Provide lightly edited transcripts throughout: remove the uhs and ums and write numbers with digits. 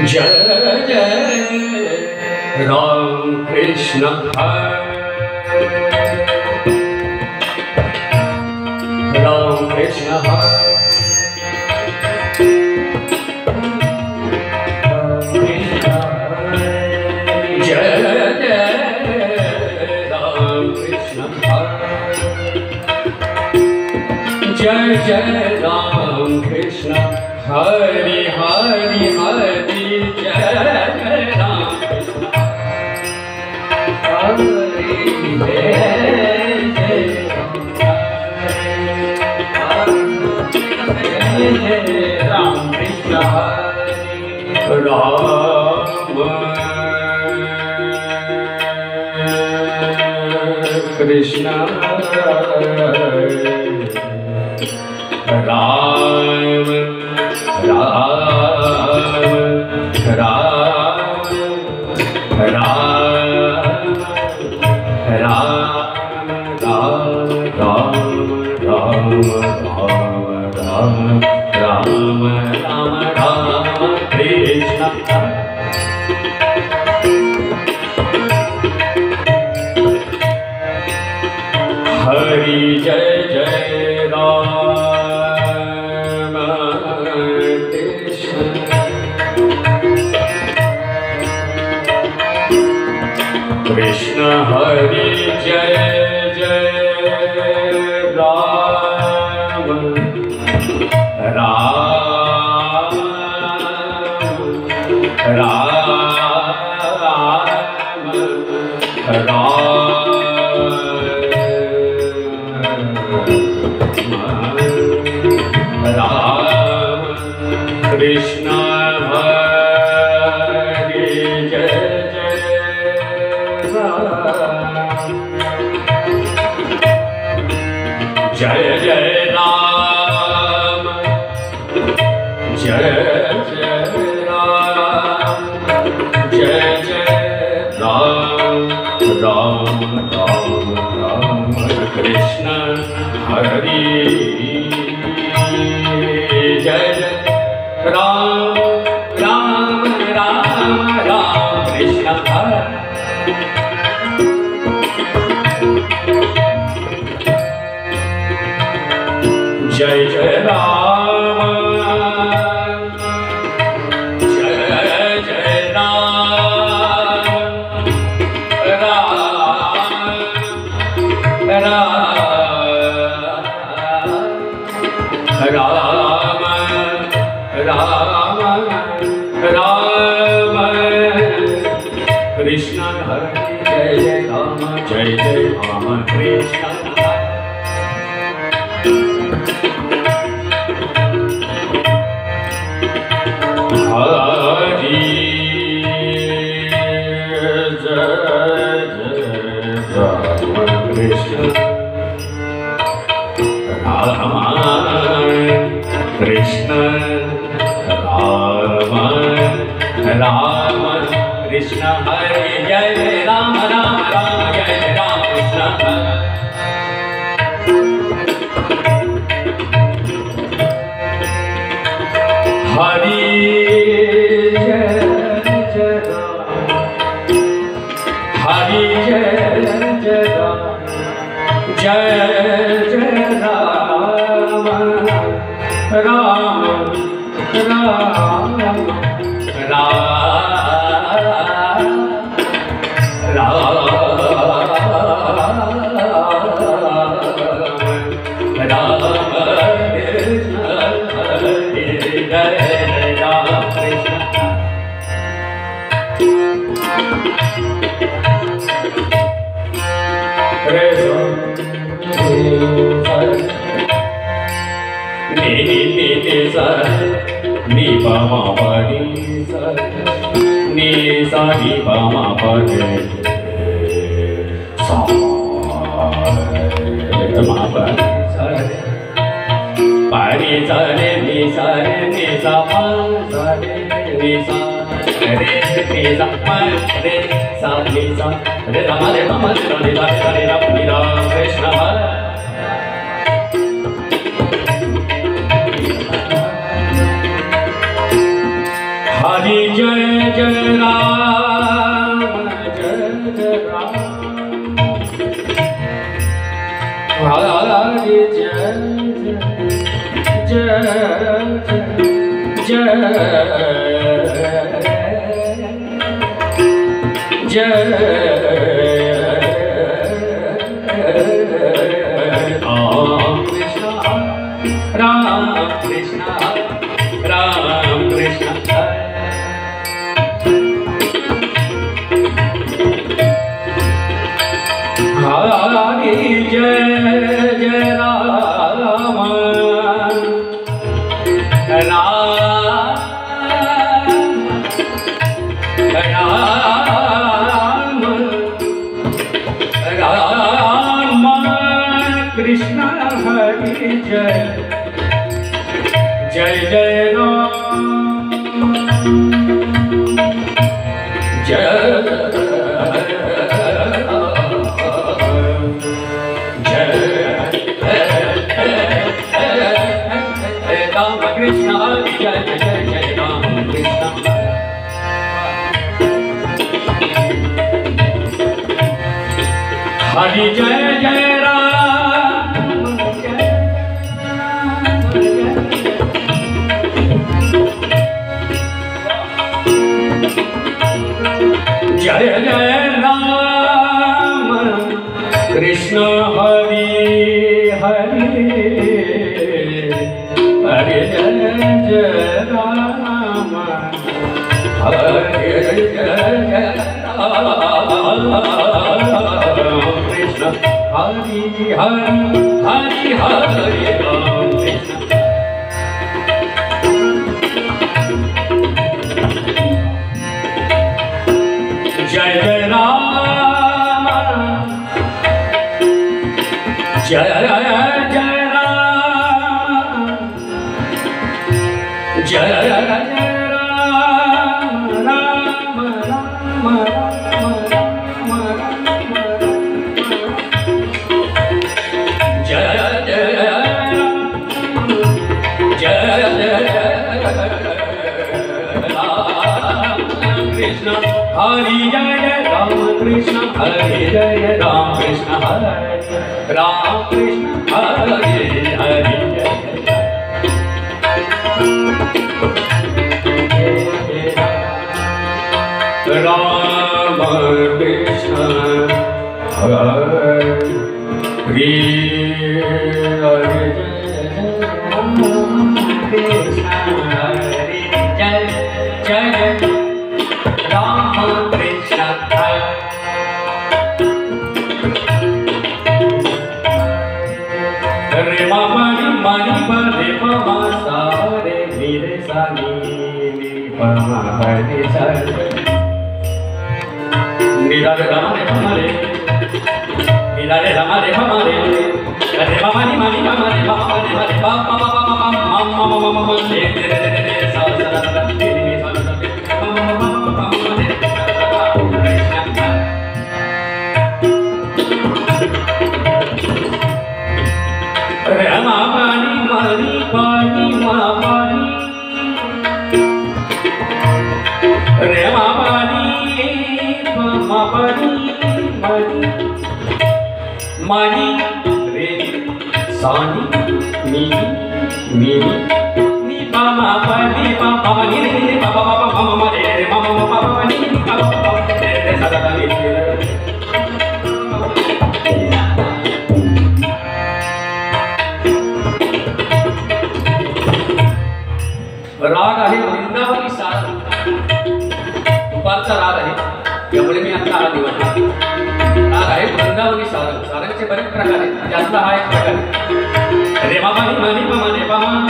जय जय राम कृष्ण हरे राम कृष्ण हरे जय जय राम कृष्ण हरे जय जय राम कृष्ण हरि हरि हरि जय जय राम कृष्ण हरि जय जय राम कृष्ण हरि राम कृष्ण राम हरि जय जय राम कृष्ण कृष्ण हरि जय जय राम राम राम कृष्ण हरि जय जय राम जय जय राम जय जय राम जय जय राम राम राम राम कृष्ण हरि जय जय राम राम राम राम कृष्ण हरि जय जय राम जय जय राम राम कृष्ण हरि जय जय राम कृष्ण हरि जय जय राम कृष्ण कृष्ण राम कृष्ण हरि जय जय राम राम राम जय जय राम कृष्ण हरि जय जय राम हरि जय जय राम जय जय Ram Ram Ram ni ni ni ni sa ni pa ma pa ni sa ni sa ni pa ma pa ni sa ma pa sa pa ni sa re ni sa pa sa re ni sa re ni sa pa re sa ni sa re ra ma re ma ma re ra ni sa re ra ni ra Krishna Hari Jai Jai Ram Jai Jai Ram Hari Jai Jai Jai Jai Ram Krishna Ram Krishna Hari Jai Jai Ram Ram Krishna Hari Jai Jai Jai Ram Jai Krishna Hari Jai Jai Jai Ram Krishna Hari Jai Jai Ram Jai Jai Ram Krishna Hari Hari Hari Jai Jai Ram Hari Jai Jai Krishna Hari Hari Hari Hari Ram Krishna Jai Jai Ram Jai Jai Ram Jai Jai Ram Ram Ram Krishna Hari Jai Ram Krishna Hari Jai Ram Krishna Hari Ram Krishna Hari Hari Ram Krishna Hari Krishna Hari Jai Jai Ram Krishna Re ma pa ni re pa ma sa re ni re sa ni pa ma pa ni sa ni ra re ma re pa ma re ni ra re ma re pa ma re re ma ma ni ma re pa ma re pa ma re pa pa pa pa ma re sa sa ra ra ni ni sa sa ma ma ma pa ma re Rama Pani Mani Pani Ma Pani Rama Pani Ma Pani Mani Mani Re Sani Mini Mini Ni Pa Ma Pani Pa Pa Mani Ni Pa Pa Pa Pa Ma Ma Re Ma Ma Ma Pa Pa Ni Pa Pa Pa Re Sa Sa Ni राग आहे वृंदावनी सार दुपारचा राग आहे त्यामुळे मी आता हा निवडला राग आहे वृंदावनी सार सारांचे बरेच प्रकार आहेत त्यातला हा एक प्रकार रे मा मा नी मा नी पा मा रे पा मा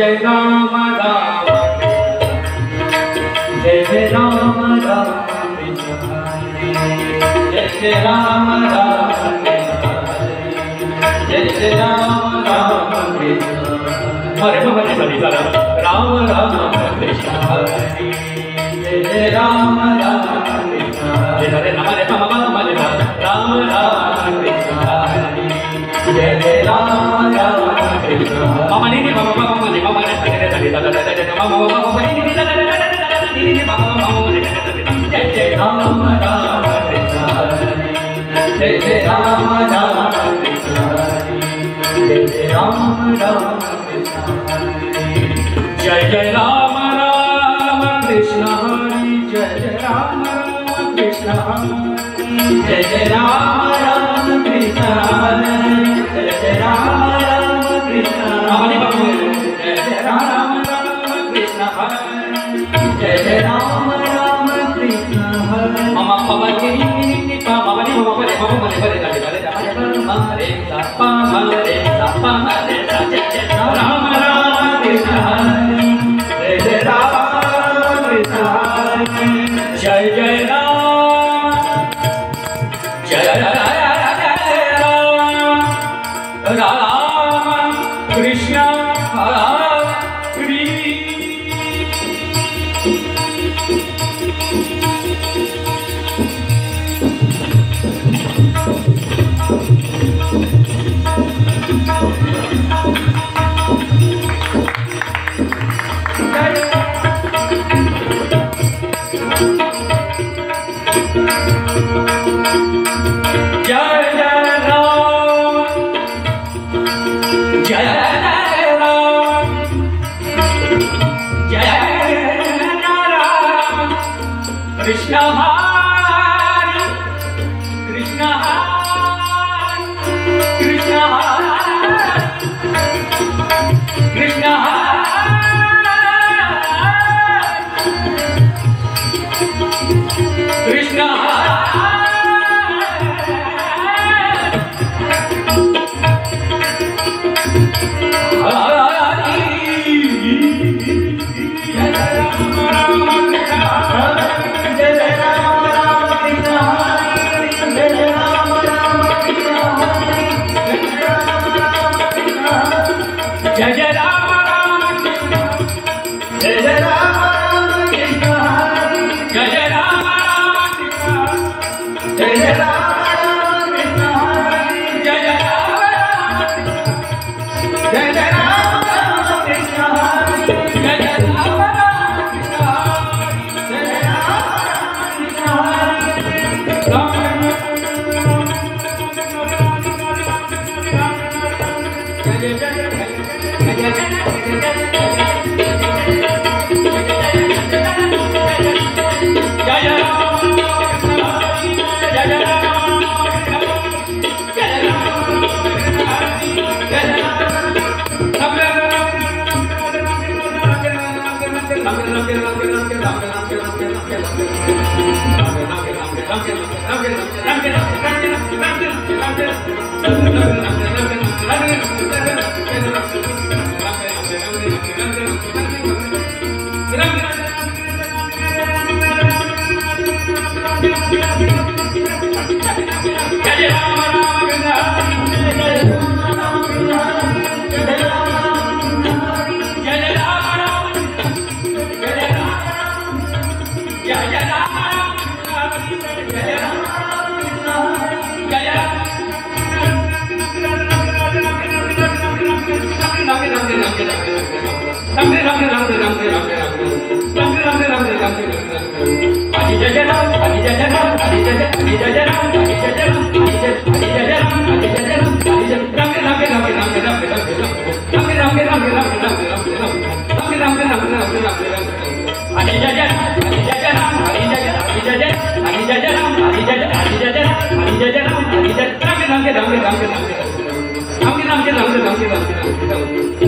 जय राम राम जय जय राम राम जय जय राम राम जय जय राम राम हरे हरे हरे राम राम कृष्ण हरे जय जय राम राम जय हरे राम हरे राम राम राम कृष्ण हरे जय जय राम राम कृष्ण मम नि मम मम नि मम नि हरे हरे मम मम नि नि मम मम नि जय जय राम राम कृष्ण हरे जय जय राम राम कृष्ण हरे जय जय राम राम कृष्ण हरे जय जय राम राम कृष्ण हरे जय जय राम राम कृष्ण हरे जय जय राम राम कृष्ण हरे जय जय राम राम कृष्ण हरे जय जय राम राम कृष्ण हरे जय जय राम राम कृष्ण हरे मम पव नि नि पम नि मम परे मम परे परे हरे हरे हरे सा हरे जय जय राम राम कृष्ण हरे जय जय राम कृष्ण हरे जय जय राम जय राम कृष्ण हरे कृष्ण हरे कृष्ण हरे कृष्ण हरे कृष्ण हरे कृष्ण जय जय राम राम कृष्ण जय जय राम राम कृष्ण जय जय राम राम कृष्ण जय जय राम राम कृष्ण जय जय राम राम जय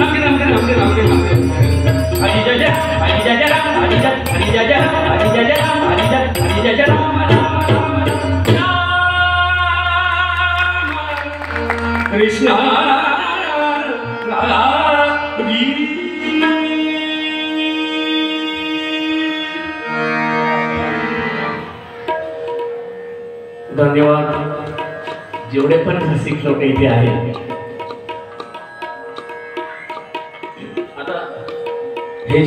जय राम राम कृष्ण जय जय राम राम कृष्ण जय जय राम राम कृष्ण जय जय कृष्ण धन्यवाद जेवढे पण रसिक लोक इथे आहेत. आता